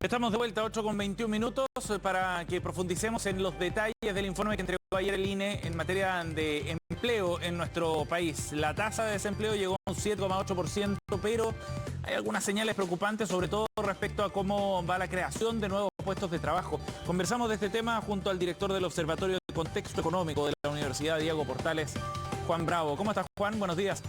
Estamos de vuelta, 8:21 para que profundicemos en los detalles del informe que entregó ayer el INE en materia de empleo en nuestro país. La tasa de desempleo llegó a un 7,8%, pero hay algunas señales preocupantes, sobre todo respecto a cómo va la creación de nuevos puestos de trabajo. Conversamos de este tema junto al director del Observatorio de Contexto Económico de la Universidad Diego Portales, Juan Bravo. ¿Cómo estás, Juan? Buenos días.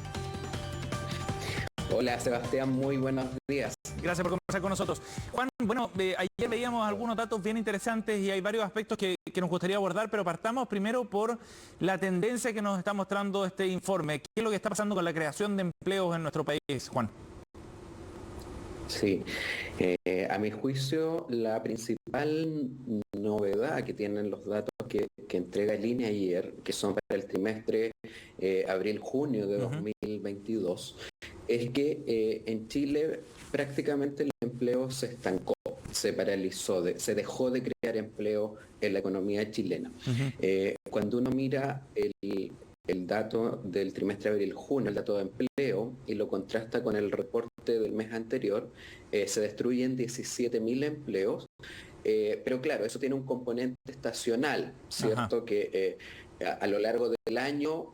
Hola Sebastián, muy buenos días. Gracias por conversar con nosotros. Juan, bueno, ayer veíamos algunos datos bien interesantes y hay varios aspectos que nos gustaría abordar, pero partamos primero por la tendencia que nos está mostrando este informe. ¿Qué es lo que está pasando con la creación de empleos en nuestro país, Juan? Sí, a mi juicio la principal novedad que tienen los datos que entrega el INE ayer, que son para el trimestre abril-junio de 2022, es que en Chile prácticamente el empleo se estancó, se paralizó, se dejó de crear empleo en la economía chilena. Cuando uno mira el dato del trimestre abril-junio, el dato de empleo, y lo contrasta con el reporte del mes anterior, se destruyen 17.000 empleos, pero claro, eso tiene un componente estacional, ¿cierto? Que a lo largo del año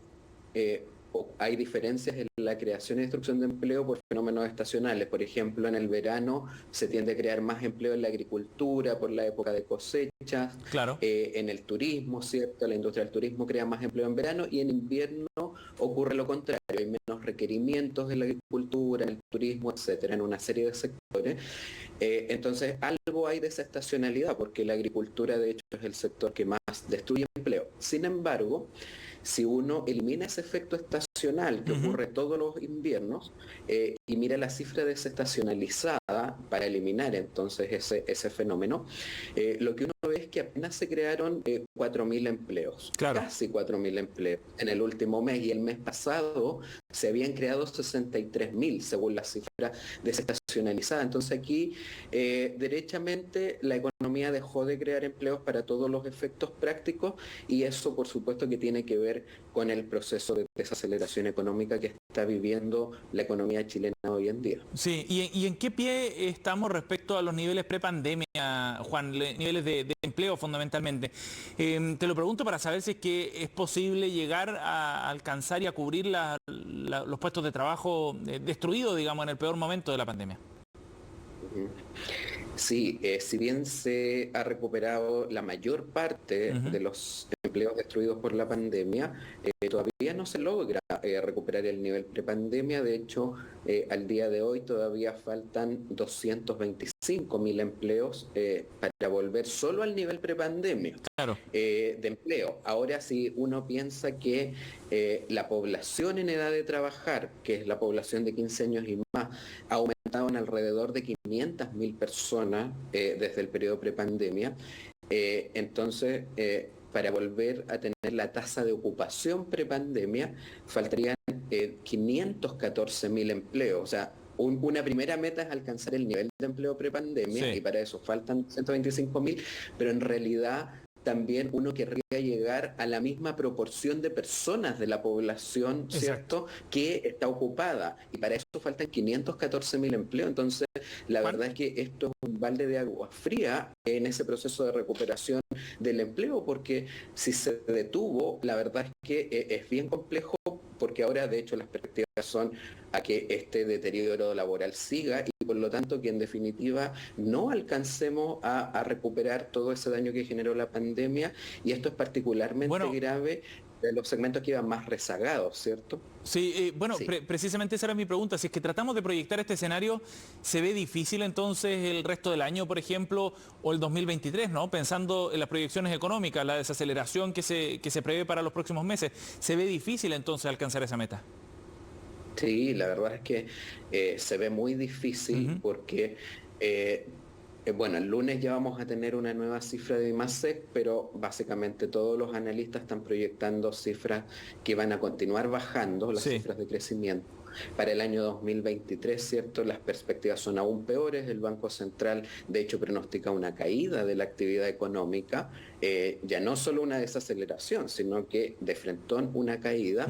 hay diferencias en la creación y destrucción de empleo por fenómenos estacionales. Por ejemplo, en el verano se tiende a crear más empleo en la agricultura por la época de cosechas. Claro. En el turismo, ¿cierto? La industria del turismo crea más empleo en verano y en invierno ocurre lo contrario. Hay menos requerimientos en la agricultura, en el turismo, etcétera, en una serie de sectores. Entonces, algo hay de esa estacionalidad porque la agricultura, de hecho, es el sector que más destruye empleo. Sin embargo, si uno elimina ese efecto estacional que ocurre todos los inviernos y mira la cifra desestacionalizada para eliminar entonces ese fenómeno, lo que uno ve es que apenas se crearon 4.000 empleos, claro, casi 4.000 empleos en el último mes, y el mes pasado se habían creado 63.000 según la cifra desestacionalizada. Entonces aquí derechamente la economía dejó de crear empleos para todos los efectos prácticos, y eso por supuesto que tiene que ver con el proceso de desaceleración económica que está viviendo la economía chilena hoy en día. Sí, ¿y en qué pie estamos respecto a los niveles prepandemia, Juan? Niveles de empleo fundamentalmente. Te lo pregunto para saber si es que es posible llegar a alcanzar y a cubrir los puestos de trabajo destruidos, digamos, en el peor momento de la pandemia. Sí, si bien se ha recuperado la mayor parte de los empleos destruidos por la pandemia, todavía no se logra recuperar el nivel prepandemia. De hecho, al día de hoy todavía faltan 225.000 empleos para volver solo al nivel prepandemia de empleo. Ahora, si uno piensa que la población en edad de trabajar, que es la población de 15 años y más, ha aumentado en alrededor de 500.000 personas desde el periodo prepandemia, entonces para volver a tener la tasa de ocupación prepandemia faltarían 514.000 empleos. O sea, una primera meta es alcanzar el nivel de empleo prepandemia, y para eso faltan 125.000, pero en realidad también uno querría llegar a la misma proporción de personas de la población, ¿cierto?, que está ocupada, y para eso faltan 514.000 empleos. Entonces, la verdad es que esto es un balde de agua fría en ese proceso de recuperación del empleo, porque si se detuvo, la verdad es que es bien complejo, porque ahora de hecho las perspectivas son a que este deterioro laboral siga y por lo tanto que en definitiva no alcancemos a recuperar todo ese daño que generó la pandemia, y esto es particularmente grave de los segmentos que iban más rezagados, ¿cierto? Sí, precisamente esa era mi pregunta. Si es que tratamos de proyectar este escenario, ¿se ve difícil entonces el resto del año, por ejemplo, o el 2023, ¿no? Pensando en las proyecciones económicas, la desaceleración que se prevé para los próximos meses, ¿se ve difícil entonces alcanzar esa meta? Sí, la verdad es que se ve muy difícil porque bueno, el lunes ya vamos a tener una nueva cifra de IMASEC, pero básicamente todos los analistas están proyectando cifras que van a continuar bajando, las cifras de crecimiento. Para el año 2023, ¿cierto? Las perspectivas son aún peores. El Banco Central, de hecho, pronostica una caída de la actividad económica, ya no solo una desaceleración, sino que de frentón una caída.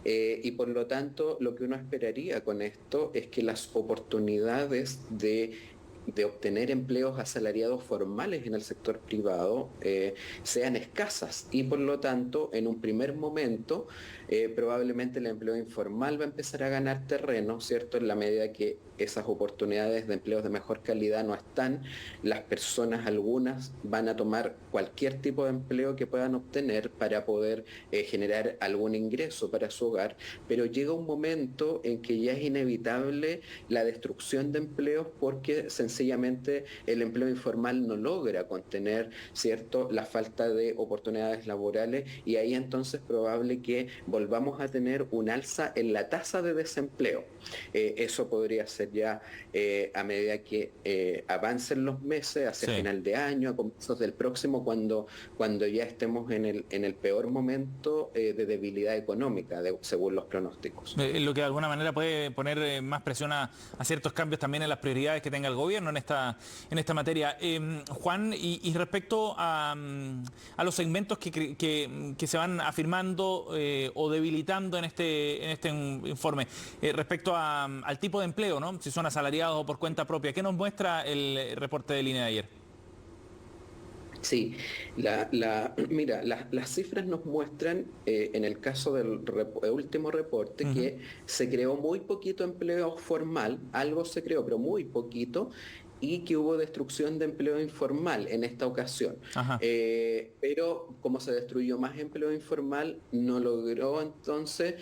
Y por lo tanto, lo que uno esperaría con esto es que las oportunidades de de obtener empleos asalariados formales en el sector privado sean escasas y por lo tanto en un primer momento probablemente el empleo informal va a empezar a ganar terreno, ¿cierto? En la medida que esas oportunidades de empleos de mejor calidad no están, las personas, algunas, van a tomar cualquier tipo de empleo que puedan obtener para poder generar algún ingreso para su hogar, pero llega un momento en que ya es inevitable la destrucción de empleos porque sencillamente el empleo informal no logra contener, ¿cierto?, la falta de oportunidades laborales y ahí entonces es probable que volvamos a tener un alza en la tasa de desempleo. Eso podría ser ya a medida que avancen los meses, hacia final de año, a comienzos del próximo, cuando ya estemos en el peor momento de debilidad económica, según los pronósticos. Lo que de alguna manera puede poner más presión a ciertos cambios también en las prioridades que tenga el gobierno en esta materia. Juan, y respecto a los segmentos que se van afirmando o debilitando en este informe, respecto al tipo de empleo, ¿no? Si son asalariados o por cuenta propia, ¿qué nos muestra el reporte del INE de ayer? Sí, mira, las cifras nos muestran, en el caso del último reporte, que se creó muy poquito empleo formal, algo se creó, pero muy poquito, y que hubo destrucción de empleo informal en esta ocasión. Pero como se destruyó más empleo informal, no logró entonces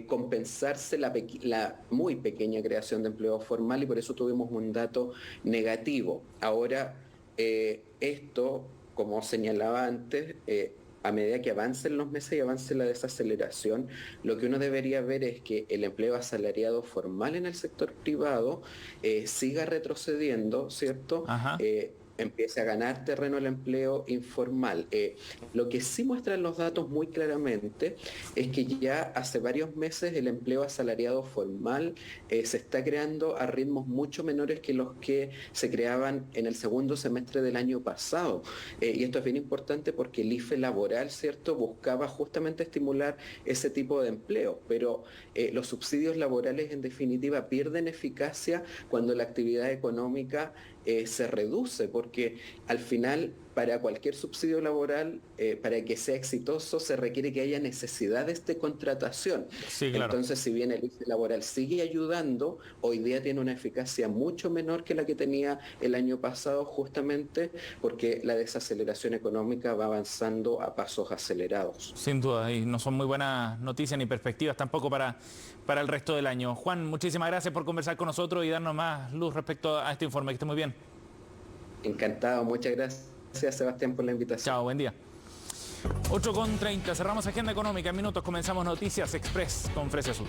compensarse la muy pequeña creación de empleo formal y por eso tuvimos un dato negativo. Ahora, esto, como señalaba antes, a medida que avancen los meses y avance la desaceleración, lo que uno debería ver es que el empleo asalariado formal en el sector privado siga retrocediendo, ¿cierto? Empiece a ganar terreno el empleo informal. Lo que sí muestran los datos muy claramente es que ya hace varios meses el empleo asalariado formal se está creando a ritmos mucho menores que los que se creaban en el segundo semestre del año pasado. Y esto es bien importante porque el IFE laboral, ¿cierto?, buscaba justamente estimular ese tipo de empleo, pero los subsidios laborales en definitiva pierden eficacia cuando la actividad económica se reduce, porque al final para cualquier subsidio laboral, para que sea exitoso, se requiere que haya necesidades de contratación. Sí, claro. Entonces, si bien el IFE laboral sigue ayudando, hoy día tiene una eficacia mucho menor que la que tenía el año pasado, justamente porque la desaceleración económica va avanzando a pasos acelerados. Sin duda, y no son muy buenas noticias ni perspectivas tampoco para el resto del año. Juan, muchísimas gracias por conversar con nosotros y darnos más luz respecto a este informe. Que esté muy bien. Encantado, muchas gracias Sebastián por la invitación. Chao, buen día. 8:30, cerramos Agenda Económica. En minutos comenzamos Noticias Express con Fresia Azul.